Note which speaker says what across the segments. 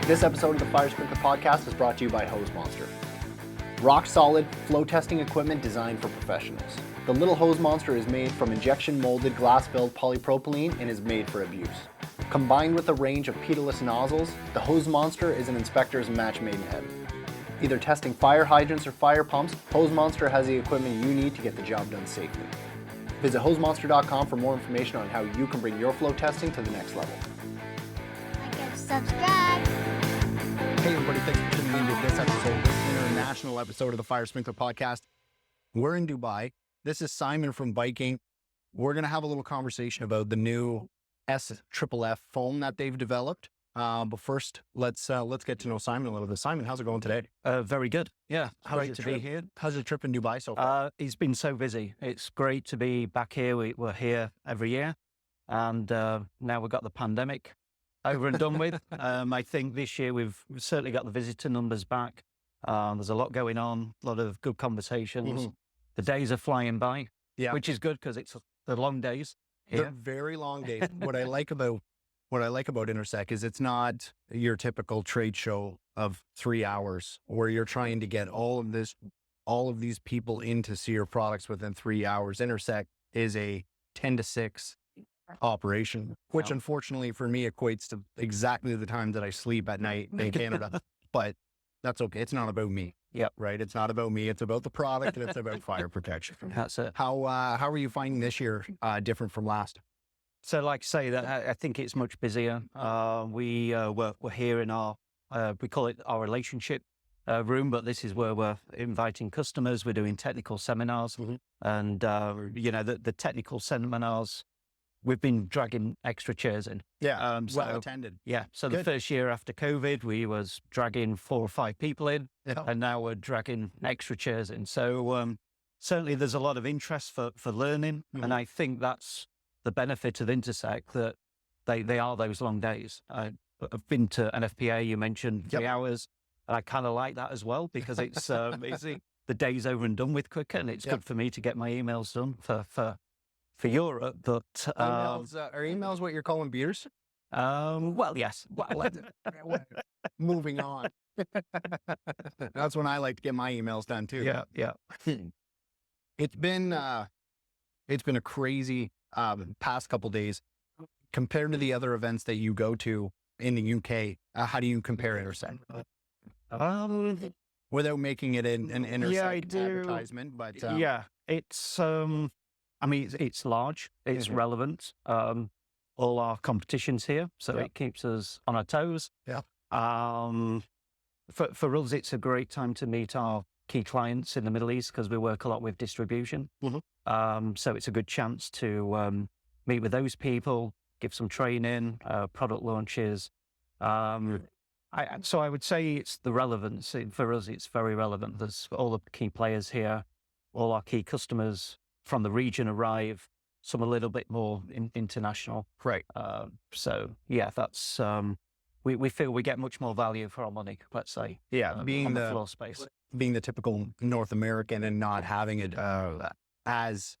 Speaker 1: This episode of the Fire Sprinkler Podcast is brought to you by Hose Monster. Rock solid flow testing equipment designed for professionals. The little Hose Monster is made from injection molded glass-filled polypropylene and is made for abuse. Combined with a range of pedalless nozzles, the Hose Monster is an inspector's match made in heaven. Either testing fire hydrants or fire pumps, Hose Monster has the equipment you need to get the job done safely. Visit hosemonster.com for more information on how you can bring your flow testing to the next level.
Speaker 2: Like and subscribe.
Speaker 1: Hey everybody, thanks for tuning into this episode, this international episode of the Fire Sprinkler Podcast. We're in Dubai. This is Simon from Viking. We're going to have a little conversation about the new SFFF foam that they've developed. But first, let's get to know Simon a little bit. Simon, how's it going today?
Speaker 3: Very good. Yeah,
Speaker 1: Great to be here. How's your trip in Dubai so far?
Speaker 3: It's been so busy. It's great to be back here. We're here every year, and now we've got the pandemic over and done with. I think this year we've certainly got the visitor numbers back. There's a lot going on, a lot of good conversations.
Speaker 1: Mm-hmm.
Speaker 3: The days are flying by,
Speaker 1: Yeah.
Speaker 3: which is good because it's the long days here.
Speaker 1: They're very long days. What I like about Intersect is it's not your typical trade show of 3 hours where you're trying to get all of these people in to see your products within 3 hours. Intersect is a 10 to 6 operation, which unfortunately for me equates to exactly the time that I sleep at night in Canada. But that's okay. It's not about me.
Speaker 3: Yep.
Speaker 1: Right. It's not about me. It's about the product and it's about fire protection.
Speaker 3: That's it.
Speaker 1: How are you finding this year different from last?
Speaker 3: So, like I say, that I think it's much busier. We're here in our we call it our relationship room, but this is where we're inviting customers. We're doing technical seminars, and the technical seminars, we've been dragging extra chairs in.
Speaker 1: Yeah,
Speaker 3: so,
Speaker 1: well attended.
Speaker 3: Yeah, so
Speaker 1: Good.
Speaker 3: the first year after COVID, we was dragging 4 or 5 people in,
Speaker 1: Yeah.
Speaker 3: and now we're dragging extra chairs in. So certainly there's a lot of interest for learning, and I think that's the benefit of Intersect, that they are those long days. I've been to NFPA, you mentioned 3 hours, and I kind of like that as well because it's the day's over and done with quicker, and it's good for me to get my emails done for Europe. But
Speaker 1: Are emails what you're calling beers?
Speaker 3: well, yes.
Speaker 1: Well, moving on. That's when I like to get my emails done too.
Speaker 3: Yeah.
Speaker 1: It's been a crazy past couple days compared to the other events that you go to in the UK. How do you compare Intersect? Without making it an Intersect advertisement, but
Speaker 3: yeah, it's it's large, it's relevant. All our competitions here, so it keeps us on our toes.
Speaker 1: Yeah.
Speaker 3: For us, it's a great time to meet our key clients in the Middle East because we work a lot with distribution. So it's a good chance to meet with those people, give some training, product launches. So I would say it's the relevance. For us, it's very relevant. There's all the key players here, all our key customers from the region arrive, some a little bit more international.
Speaker 1: Right.
Speaker 3: So yeah, that's we feel we get much more value for our money, let's say.
Speaker 1: Yeah, being
Speaker 3: on
Speaker 1: the
Speaker 3: floor space.
Speaker 1: Being the typical North American and not having it as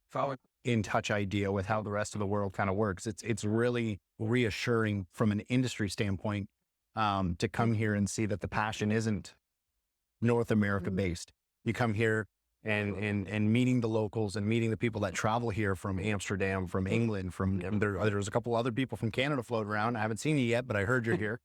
Speaker 1: in touch idea with how the rest of the world kind of works. It's really reassuring from an industry standpoint to come here and see that the passion isn't North America based. You come here and meeting the locals and meeting the people that travel here from Amsterdam, from England, and there's a couple other people from Canada floating around. I haven't seen you yet, but I heard you're here.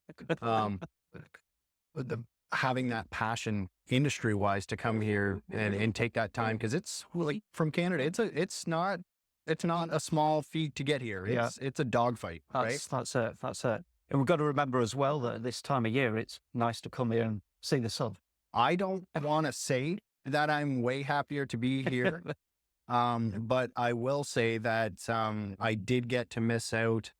Speaker 1: Having that passion industry wise to come here and take that time, because it's really from Canada. It's not a small feat to get here. It's a dogfight. Right?
Speaker 3: That's it. And we've got to remember as well that at this time of year, it's nice to come here and see the sun.
Speaker 1: I don't want to say that I'm way happier to be here. But I will say that I did get to miss out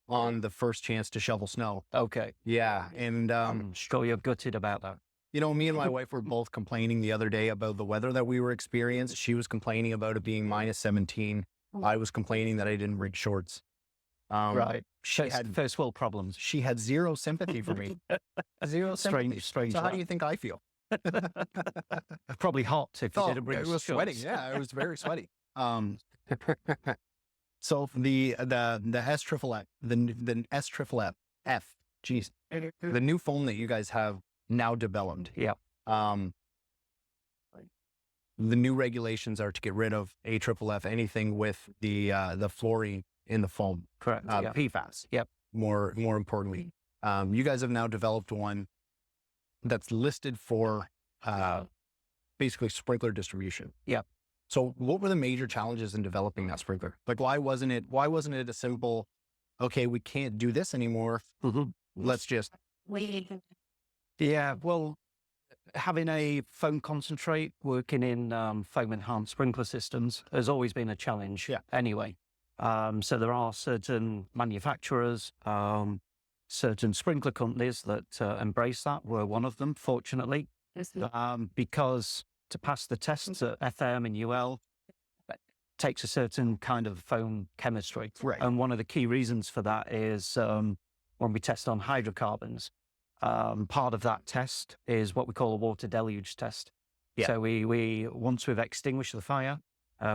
Speaker 1: on the first chance to shovel snow.
Speaker 3: Okay.
Speaker 1: Yeah. And
Speaker 3: I'm sure you're gutted about that.
Speaker 1: me and my wife were both complaining the other day about the weather that we were experiencing. She was complaining about it being minus 17. I was complaining that I didn't bring shorts.
Speaker 3: Right.
Speaker 1: She had
Speaker 3: first world problems.
Speaker 1: She had zero sympathy for me. Zero sympathy.
Speaker 3: Strange.
Speaker 1: So how do you think I feel?
Speaker 3: Probably hot if you didn't bring
Speaker 1: it was
Speaker 3: shorts.
Speaker 1: sweating. Yeah, it was very sweaty. So the SFFF, the SFFF Geez, the new foam that you guys have now developed.
Speaker 3: Yeah.
Speaker 1: The new regulations are to get rid of AFFF, anything with the fluorine in the foam.
Speaker 3: Correct. Yeah.
Speaker 1: PFAS.
Speaker 3: Yep.
Speaker 1: More importantly, you guys have now developed one that's listed for basically sprinkler distribution.
Speaker 3: Yep.
Speaker 1: So what were the major challenges in developing that sprinkler? Like, why wasn't it a simple, okay, we can't do this anymore. Let's just.
Speaker 3: Yeah. Well, having a foam concentrate working in foam enhanced sprinkler systems has always been a challenge.
Speaker 1: Yeah.
Speaker 3: Anyway, so there are certain manufacturers, certain sprinkler companies that embrace that. We're one of them, fortunately, because to pass the tests at FM and UL takes a certain kind of foam chemistry.
Speaker 1: Right.
Speaker 3: And one of the key reasons for that is when we test on hydrocarbons, part of that test is what we call a water deluge test.
Speaker 1: Yeah.
Speaker 3: So we once we've extinguished the fire,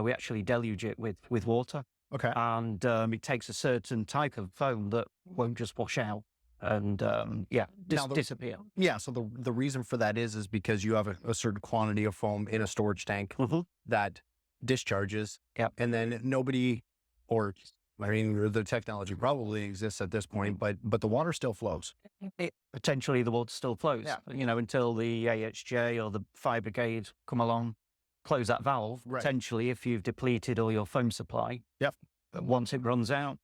Speaker 3: we actually deluge it with water.
Speaker 1: Okay.
Speaker 3: And it takes a certain type of foam that won't just wash out and disappear.
Speaker 1: Yeah. So the reason for that is because you have a certain quantity of foam in a storage tank that discharges.
Speaker 3: Yep.
Speaker 1: And then the technology probably exists at this point, but the water still flows.
Speaker 3: Potentially the water still flows, until the AHJ or the fire brigade come along, close that valve.
Speaker 1: Right.
Speaker 3: Potentially, if you've depleted all your foam supply.
Speaker 1: Yep.
Speaker 3: But once it runs out,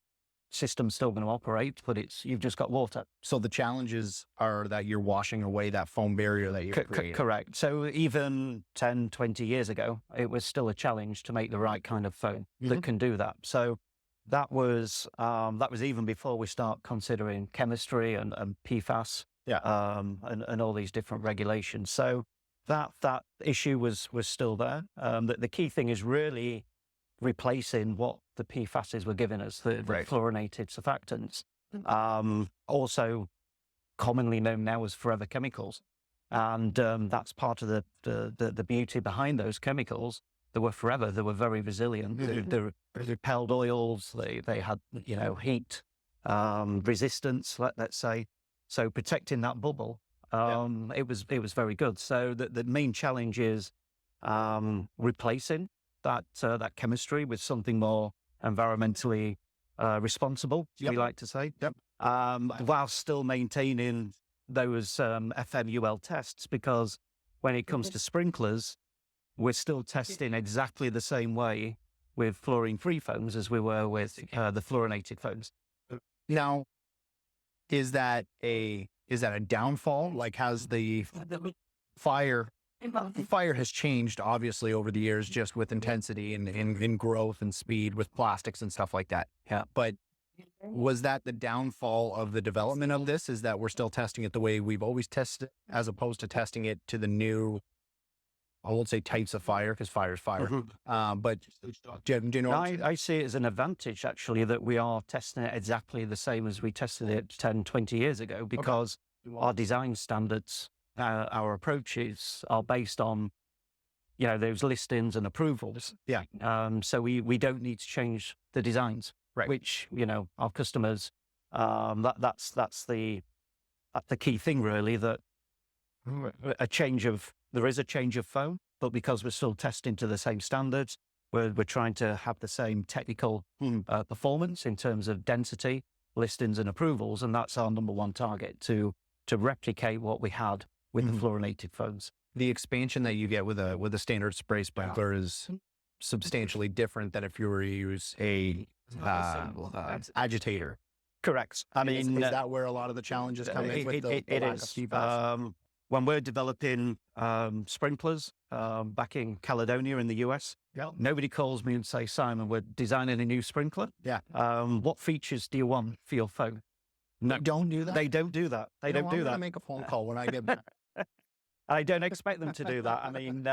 Speaker 3: system's still going to operate, but you've just got water.
Speaker 1: So the challenges are that you're washing away that foam barrier that you're creating.
Speaker 3: Correct. So even 10, 20 years ago, it was still a challenge to make the right kind of foam that can do that. So that was even before we start considering chemistry and PFAS, and all these different regulations. So that issue was still there. The key thing is really replacing what the PFASs were giving us, the fluorinated surfactants, also commonly known now as forever chemicals, and that's part of the beauty behind those chemicals. They were forever. They were very resilient. They repelled oils. They had heat resistance. Let's say, so protecting that bubble. It was very good. So the main challenge is replacing that chemistry with something more environmentally responsible. We like to say, while still maintaining those FMUL tests, because when it comes to sprinklers, we're still testing exactly the same way with fluorine free foams as we were with the fluorinated foams.
Speaker 1: Now, is that a downfall? Like, has the fire has changed obviously over the years, just with intensity and in growth and speed with plastics and stuff like that.
Speaker 3: Yeah.
Speaker 1: But was that the downfall of the development of this? Is that we're still testing it the way we've always tested it, as opposed to testing it to the new, I won't say types of fire, because fire is fire. But do you know?
Speaker 3: I see it as an advantage, actually, that we are testing it exactly the same as we tested it 10, 20 years ago, because our design standards, our approaches are based on, those listings and approvals.
Speaker 1: Yeah.
Speaker 3: So we don't need to change the designs, which, our customers, that's the key thing, really, that there is a change of foam, but because we're still testing to the same standards, we're trying to have the same technical performance in terms of density, listings and approvals. And that's our number one target, to replicate what we had with the fluorinated foams.
Speaker 1: The expansion that you get with a standard spray sprinkler is substantially different than if you were to use a agitator.
Speaker 3: Correct. I mean,
Speaker 1: is that where a lot of the challenges come in with the lack of PFAS?
Speaker 3: When we're developing sprinklers back in Caledonia in the US, nobody calls me and says, "Simon, we're designing a new sprinkler. What features do you want for your foam?"
Speaker 1: No, don't do that.
Speaker 3: They don't do that. They don't do
Speaker 1: I'm
Speaker 3: that.
Speaker 1: gonna make a phone call when I get back.
Speaker 3: I don't expect them to do that. I mean,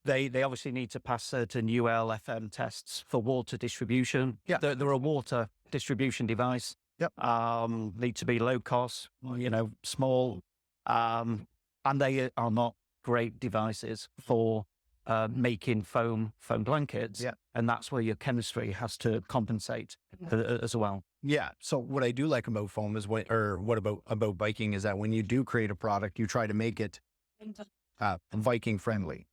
Speaker 3: they obviously need to pass certain UL FM tests for water distribution. They're a water distribution device. Need to be low cost, small, and they are not great devices for making foam blankets.
Speaker 1: Yeah.
Speaker 3: And that's where your chemistry has to compensate as well.
Speaker 1: Yeah. So what I do like about foam is what about Viking is that when you do create a product, you try to make it Viking friendly.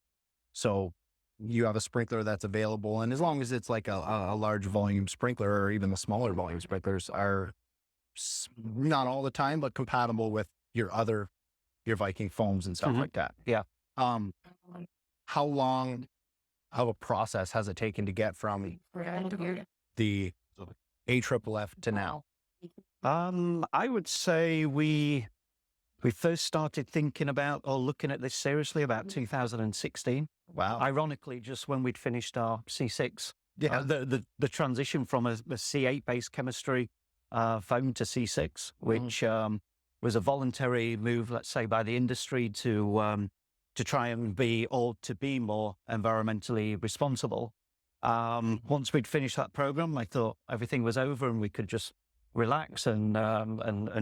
Speaker 1: So you have a sprinkler that's available, and as long as it's like a large volume sprinkler, or even the smaller volume sprinklers are not all the time, but compatible with your Viking foams and stuff like that.
Speaker 3: Yeah.
Speaker 1: How long of a process has it taken to get from the AFFF to now?
Speaker 3: I would say we first started thinking about or looking at this seriously about 2016.
Speaker 1: Wow.
Speaker 3: Ironically, just when we'd finished our C6.
Speaker 1: Yeah.
Speaker 3: The transition from a C8 based chemistry foam to C6, which was a voluntary move, let's say, by the industry to try and be more environmentally responsible. Once we'd finished that program, I thought everything was over and we could just relax and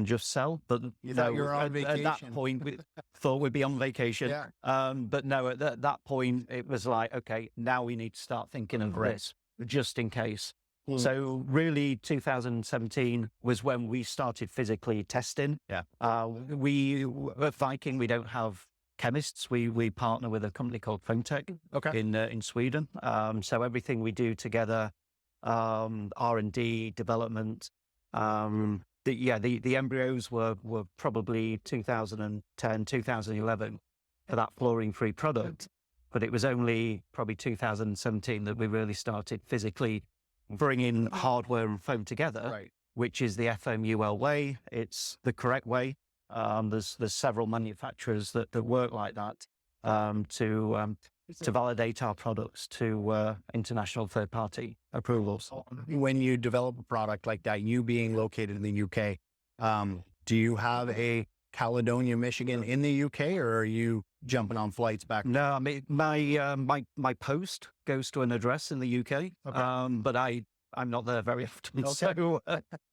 Speaker 3: just sell. But
Speaker 1: You thought you were on vacation.
Speaker 3: At that point, we thought we'd be on vacation.
Speaker 1: Yeah.
Speaker 3: But no, at that point, it was like, okay, now we need to start thinking of this just in case. So really 2017 was when we started physically testing.
Speaker 1: Yeah.
Speaker 3: We at Viking, we don't have chemists. We partner with a company called Foamtech in Sweden. So everything we do together, R&D, development, the embryos were probably 2010, 2011 for that fluorine free product. But it was only probably 2017 that we really started physically bringing hardware and foam together, which is the FMUL way. It's the correct way. There's several manufacturers that work like that to validate our products to international third-party approvals.
Speaker 1: When you develop a product like that, you being located in the UK, do you have a Caledonia, Michigan in the UK, or are you jumping on flights back?
Speaker 3: No, I mean my post goes to an address in the UK, but I'm not there very often. So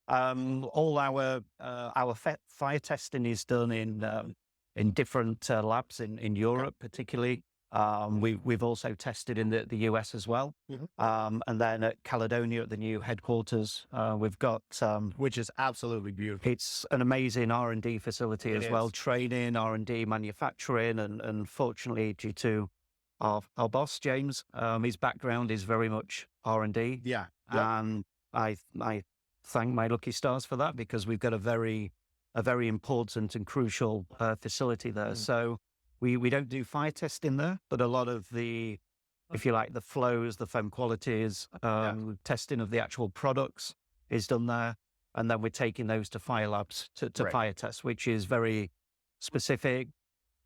Speaker 3: all our fire testing is done in different labs in Europe, particularly. We've also tested in the US as well. And then at Caledonia, at the new headquarters, we've got...
Speaker 1: which is absolutely beautiful.
Speaker 3: It's an amazing R&D facility as well, training, R&D, manufacturing, and fortunately, due to our boss, James, his background is very much R&D.
Speaker 1: Yeah.
Speaker 3: And I thank my lucky stars for that, because we've got a very important and crucial facility there. So we don't do fire testing there, but a lot of the, if you like, the flows, the foam qualities, testing of the actual products is done there. And then we're taking those to fire labs to fire test, which is very specific,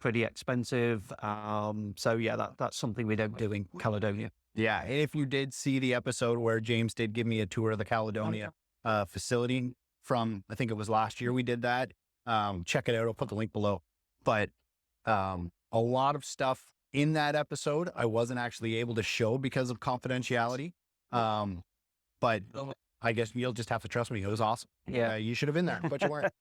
Speaker 3: pretty expensive. So yeah, that's something we don't do in Caledonia.
Speaker 1: Yeah. And if you did see the episode where James did give me a tour of the Caledonia facility from, I think it was last year we did that. Check it out. I'll put the link below. But a lot of stuff in that episode I wasn't actually able to show because of confidentiality. But I guess you'll just have to trust me. It was awesome.
Speaker 3: Yeah.
Speaker 1: You should have been there, but you weren't.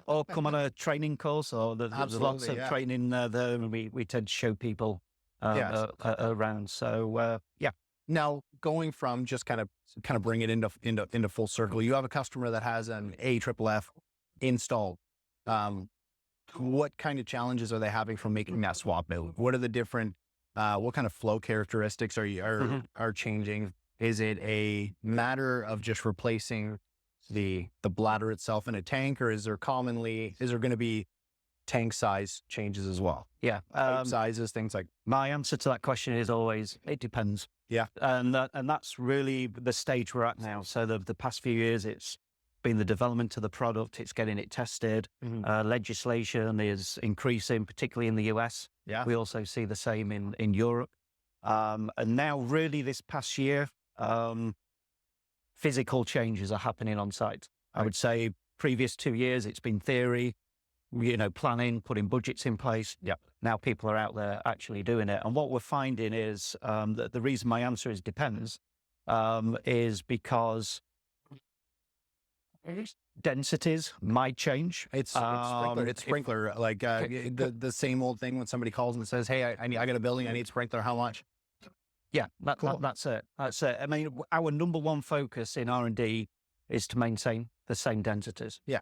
Speaker 3: Or come on a training course, or there's lots of training there, and we tend to show people around. So yeah.
Speaker 1: Now, going from just kind of bring it into full circle, you have a customer that has an AFFF installed. What kind of challenges are they having from making that swap out? What are the different, what kind of flow characteristics are changing? Is it a matter of just replacing the bladder itself in a tank, or is there going to be tank size changes as well?
Speaker 3: Yeah.
Speaker 1: Sizes, things like.
Speaker 3: My answer to that question is always, it depends.
Speaker 1: Yeah.
Speaker 3: And that's really the stage we're at now. So the past few years, it's been the development of the product, it's getting it tested. Legislation is increasing, particularly in the US.
Speaker 1: Yeah.
Speaker 3: We also see the same in Europe. And now really this past year, physical changes are happening on site. I would say previous 2 years, it's been theory, planning, putting budgets in place.
Speaker 1: Yeah.
Speaker 3: Now people are out there actually doing it. And what we're finding is that the reason my answer is depends is because densities might change.
Speaker 1: It's sprinkler. It's sprinkler. Like the same old thing when somebody calls and says, "Hey, I got a building. I need sprinkler. How much?"
Speaker 3: Yeah, that's it. That's it. I mean, our number one focus in R&D is to maintain the same densities.
Speaker 1: Yeah.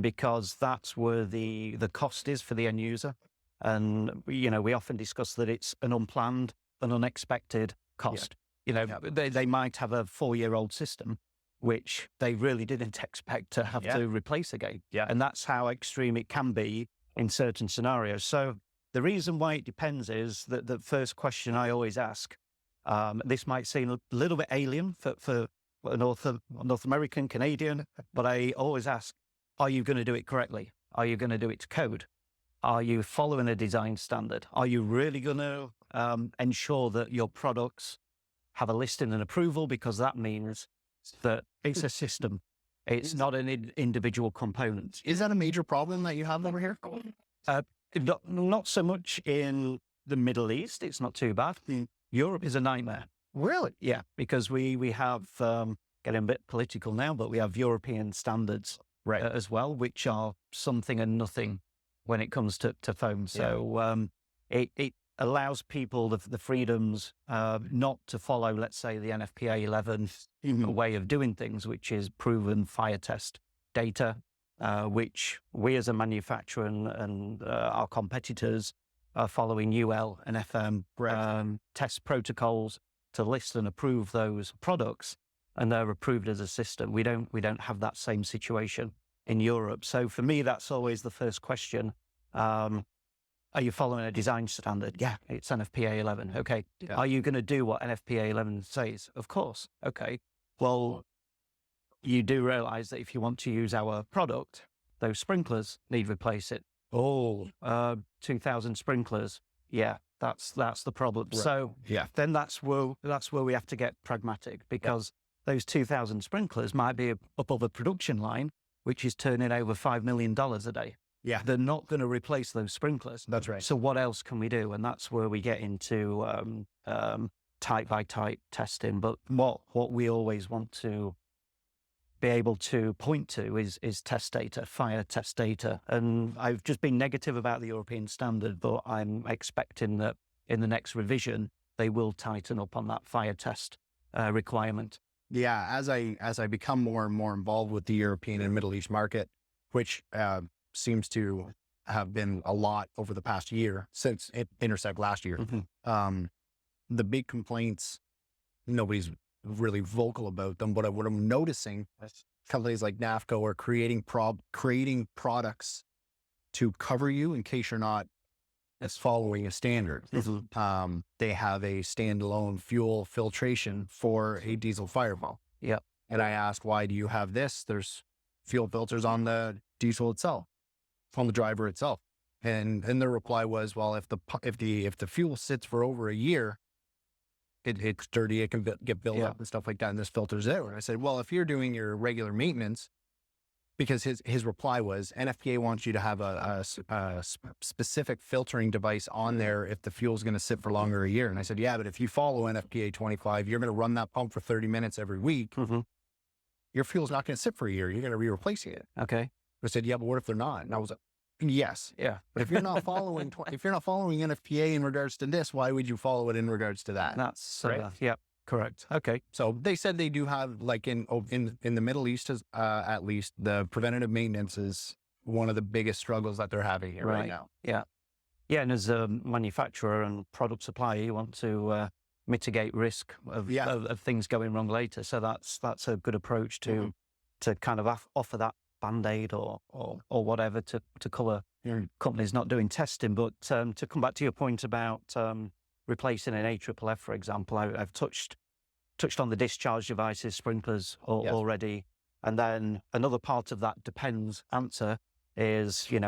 Speaker 3: Because that's where the cost is for the end user. And, we often discuss that it's an unplanned and unexpected cost. They might have a 4-year-old system, which they really didn't expect to have to replace again.
Speaker 1: Yeah.
Speaker 3: And that's how extreme it can be in certain scenarios. So the reason why it depends is that the first question I always ask, this might seem a little bit alien for a North American, Canadian, but I always ask, are you going to do it correctly? Are you going to do it to code? Are you following a design standard? Are you really going to ensure that your products have a listing and approval? Because that means that it's a system. It's not an individual component.
Speaker 1: Is that a major problem that you have over here?
Speaker 3: Not so much in the Middle East. It's not too bad. Europe is a nightmare.
Speaker 1: Really?
Speaker 3: Yeah, because we have, getting a bit political now, but we have European standards as well, which are something and nothing when it comes to foam. So it allows people the freedoms not to follow, let's say, the NFPA 11 way of doing things, which is proven fire test data, which we as a manufacturer and our competitors are following UL and FM test protocols to list and approve those products, and they're approved as a system. We don't have that same situation in Europe. So for me, that's always the first question. Are you following a design standard? Yeah, it's NFPA 11. Okay. Yeah. Are you going to do what NFPA 11 says? Of course. Okay. Well, you do realize that if you want to use our product, those sprinklers need replacing. 2,000 sprinklers. Yeah, that's the problem. Right. So then that's where we have to get pragmatic, because those 2,000 sprinklers might be above a production line, which is turning over $5 million a day.
Speaker 1: Yeah.
Speaker 3: They're not going to replace those sprinklers.
Speaker 1: That's right.
Speaker 3: So what else can we do? And that's where we get into type by type testing. But what we always want to be able to point to is test data, fire test data. And I've just been negative about the European standard, but I'm expecting that in the next revision, they will tighten up on that fire test requirement.
Speaker 1: Yeah, as I become more and more involved with the European and Middle East market, which seems to have been a lot over the past year since Intersect last year, the big complaints, nobody's really vocal about them, but what I'm noticing, companies like NAFCO are creating products to cover you in case you're not following a standard. They have a standalone fuel filtration for a diesel fire valve.
Speaker 3: Yeah.
Speaker 1: And I asked, why do you have this? There's fuel filters on the diesel itself, on the driver itself. And their reply was, well, if the fuel sits for over a year, it's dirty, it can get built up and stuff like that, and this filters out. And I said, well, if you're doing your regular maintenance, because his reply was, NFPA wants you to have a specific filtering device on there if the fuel's going to sit for longer a year. And I said, yeah, but if you follow NFPA 25, you're going to run that pump for 30 minutes every week. Your fuel's not going to sit for a year. You're going to be replacing it.
Speaker 3: Okay.
Speaker 1: I said, yeah, but what if they're not? And I was like, yes.
Speaker 3: Yeah.
Speaker 1: But if you're not following NFPA in regards to this, why would you follow it in regards to that?
Speaker 3: That's yeah. Correct. Okay.
Speaker 1: So they said they do have, like in the Middle East, at least, the preventative maintenance is one of the biggest struggles that they're having here right now.
Speaker 3: Yeah. Yeah. And as a manufacturer and product supplier, you want to mitigate risk of things going wrong later. So that's a good approach to kind of offer that Band-Aid or whatever to cover companies not doing testing. But to come back to your point about replacing an AFFF, for example, I've touched on the discharge devices, sprinklers already. And then another part of that depends answer is, if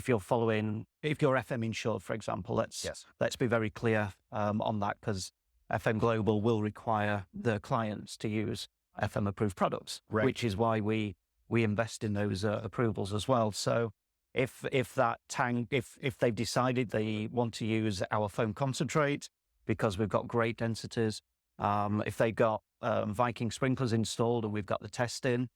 Speaker 3: you're FM insured, for example, let's be very clear on that, because FM Global will require their clients to use FM approved products, which is why we invest in those approvals as well. So if that tank, if they've decided they want to use our foam concentrate because we've got great densities, if they got Viking sprinklers installed and we've got the test in,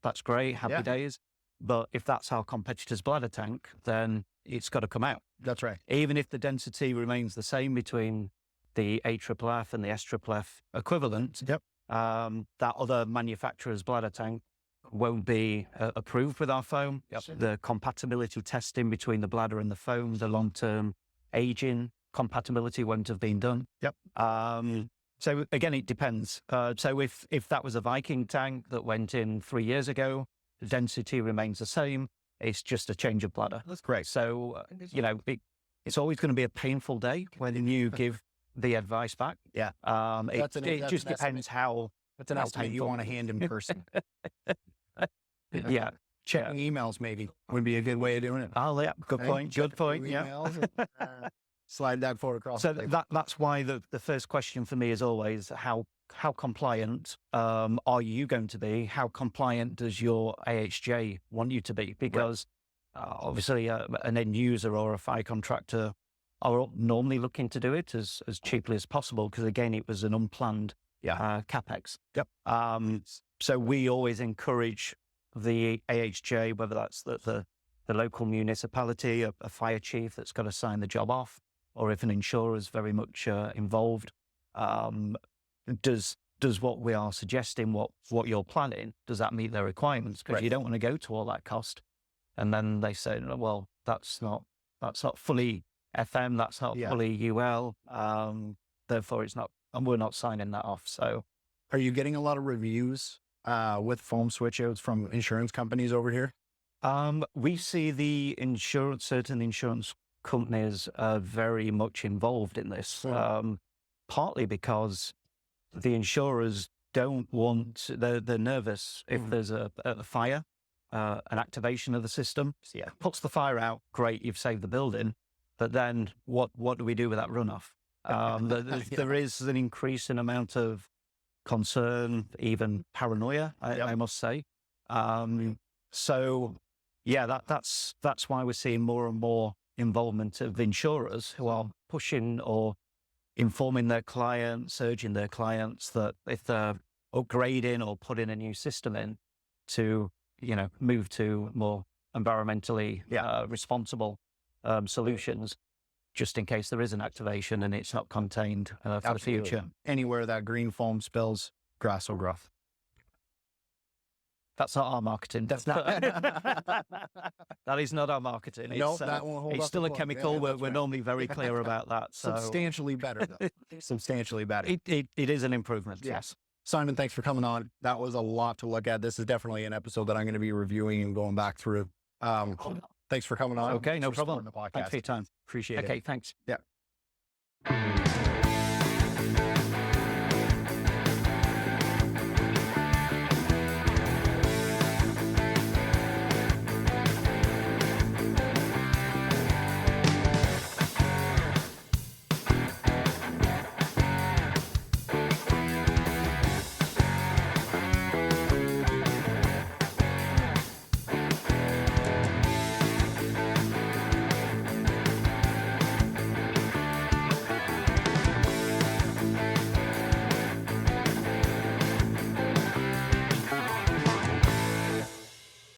Speaker 3: that's great, happy days. But if that's our competitor's bladder tank, then it's got to come out.
Speaker 1: That's right.
Speaker 3: Even if the density remains the same between the AFFF and the SFFF equivalent,
Speaker 1: Yep.
Speaker 3: that other manufacturer's bladder tank won't be approved with our foam.
Speaker 1: Yep.
Speaker 3: The compatibility testing between the bladder and the foam, the long-term aging compatibility won't have been done.
Speaker 1: Yep.
Speaker 3: So again, it depends. So if that was a Viking tank that went in 3 years ago, the density remains the same. It's just a change of bladder.
Speaker 1: That's great.
Speaker 3: So, it's always going to be a painful day when you give the advice back.
Speaker 1: Yeah.
Speaker 3: It just depends how.
Speaker 1: That's an estimate you want to hand in person.
Speaker 3: Yeah.
Speaker 1: Checking emails maybe would be a good way of doing it.
Speaker 3: Oh, yeah. Good point. Good point. Yeah.
Speaker 1: Slide that forward across.
Speaker 3: So that's why the first question for me is always how compliant are you going to be? How compliant does your AHJ want you to be? Because obviously an end user or a fire contractor are normally looking to do it as cheaply as possible because, again, it was an unplanned CapEx.
Speaker 1: Yep.
Speaker 3: So we always encourage the AHJ, whether that's the local municipality, a fire chief that's got to sign the job off, or if an insurer is very much involved, does what we are suggesting, what you're planning, does that meet their requirements? Because you don't want to go to all that cost, and then they say, well, that's not fully FM, that's not fully UL, therefore it's not, and we're not signing that off. So,
Speaker 1: are you getting a lot of reviews with foam switch outs from insurance companies over here?
Speaker 3: We see certain insurance companies are very much involved in this, partly because the insurers don't want, they're nervous if there's a fire, an activation of the system. Puts the fire out, great, you've saved the building, but then what do we do with that runoff? There is an increasing amount of concern, even paranoia, I must say. So that's why we're seeing more and more involvement of insurers who are pushing or informing their clients, urging their clients that if they're upgrading or putting a new system in, to move to more environmentally responsible solutions, just in case there is an activation and it's not contained for the future.
Speaker 1: Anywhere that green foam spills, grass will grow.
Speaker 3: That's not our marketing. That's not. That is not our marketing.
Speaker 1: No, that won't hold
Speaker 3: It's
Speaker 1: up
Speaker 3: still
Speaker 1: the
Speaker 3: a
Speaker 1: plug.
Speaker 3: chemical.
Speaker 1: Yeah,
Speaker 3: we're normally very clear about that. So
Speaker 1: substantially better, though. Substantially better.
Speaker 3: It is an improvement. Yes.
Speaker 1: Simon, thanks for coming on. That was a lot to look at. This is definitely an episode that I'm going to be reviewing and going back through. Thanks for coming on.
Speaker 3: Okay, no
Speaker 1: Thanks for
Speaker 3: problem.
Speaker 1: supporting the podcast.
Speaker 3: Thanks for your time.
Speaker 1: Appreciate it.
Speaker 3: Okay, thanks.
Speaker 1: Yeah.